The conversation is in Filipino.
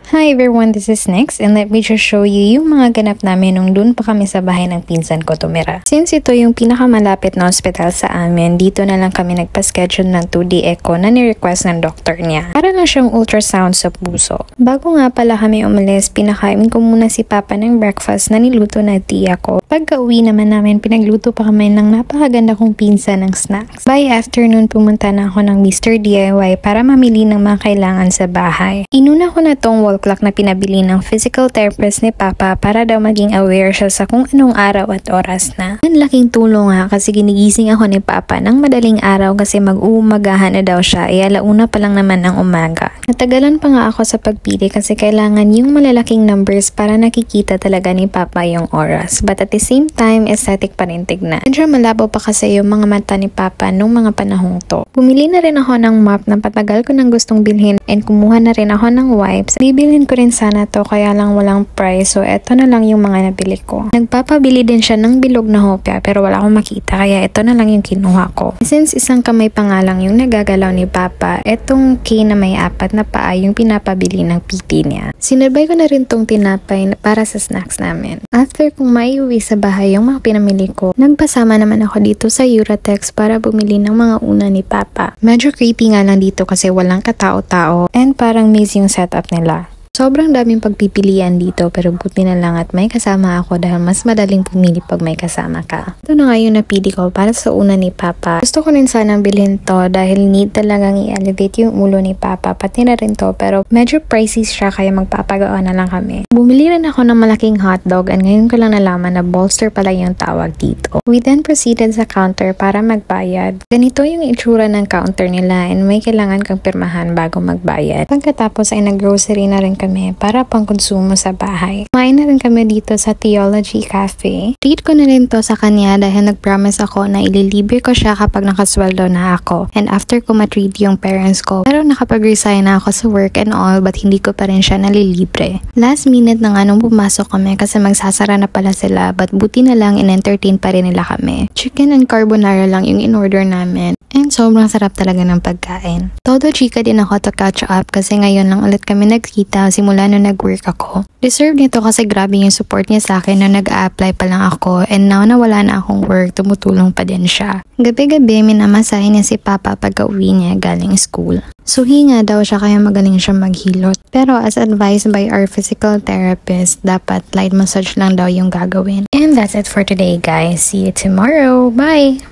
Hi everyone, this is Nix and let me just show you yung mga ganap namin nung dun pa kami sa bahay ng pinsan ko tumira. Since ito yung pinakamalapit na hospital sa amin, dito na lang kami nagpa-schedule ng 2D echo na ni-request ng doctor niya. Para lang siyang ultrasound sa puso. Bago nga pala kami umalis, pinakain ko muna si Papa ng breakfast na niluto na tiya ko. Pagka uwi naman namin, pinagluto pa kami ng napakaganda kong pinsan ng snacks. By afternoon, pumunta na ako ng Mr. DIY para mamili ng mga kailangan sa bahay. Inuna ko na tong wall clock na pinabili ng physical therapist ni Papa para daw maging aware siya sa kung anong araw at oras na. Ang laking tulong nga kasi ginigising ako ni Papa ng madaling araw kasi mag-uumagahan na daw siya alauna pa lang naman ng umaga. Natagalan pa nga ako sa pagpili kasi kailangan yung malalaking numbers para nakikita talaga ni Papa yung oras. But at the same time, aesthetic pa rin tignan. Medyo malabo pa kasi yung mga mata ni Papa nung mga panahong to. Bumili na rin ako ng map na patagal ko nang gustong bilhin and kumuha na rin ako ng wipes. Bibilhin ko rin sana to kaya lang walang price so eto na lang yung mga nabili ko. Nagpapabili din siya ng bilog na hopya pero wala akong makita kaya ito na lang yung kinuha ko. Since isang kamay pa nga lang yung nagagalaw ni Papa, etong K na may 4 na paa yung pinapabili ng pipi niya. Sinabay ko na rin tong tinapay para sa snacks namin. After kong maiuwi sa bahay yung mga pinamili ko, nagpasama naman ako dito sa Euratex para bumili ng mga una ni Papa. Medyo creepy nga lang dito kasi walang katao-tao and parang maze yung setup nila. Sobrang daming pagpipilian dito pero buti na lang at may kasama ako dahil mas madaling pumili pag may kasama ka. Ito na nga yung napili ko para sa una ni Papa. Gusto ko rin sanang bilhin to dahil need talagang i-elevate yung ulo ni Papa pati na rin to pero medyo pricey siya kaya magpapagawa na lang kami. Bumili rin ako ng malaking hotdog and ngayon ko lang nalaman na bolster pala yung tawag dito. We then proceeded sa counter para magbayad. Ganito yung itsura ng counter nila and may kailangan kang pirmahan bago magbayad. Pagkatapos ay nag-grocery na rin kami para pangkonsumo sa bahay. Kumain na rin kami dito sa Theology Cafe. Treat ko na rin to sa kanya dahil nag-promise ako na ililibre ko siya kapag nakasweldo na ako. And after ko matreat yung parents ko, pero nakapag-resign na ako sa work and all but hindi ko pa rin siya nalilibre. Last minute na nga nung pumasok kami kasi magsasara na pala sila but buti na lang in-entertain pa rin nila kami. Chicken and carbonara lang yung in-order namin. And sobrang sarap talaga ng pagkain. Todo chika din ako to catch up kasi ngayon lang ulit kami nagkita simula nung nag-work ako. Deserve nito kasi grabe yung support niya sa akin nung nag-a-apply pa lang ako and now na wala na akong work, tumutulong pa din siya. Gabi-gabi minamasahin niya si Papa pagka uwi niya galing school. Suhi nga daw siya kaya magaling siya maghilot. Pero as advised by our physical therapist, dapat light massage lang daw yung gagawin. And that's it for today guys. See you tomorrow. Bye!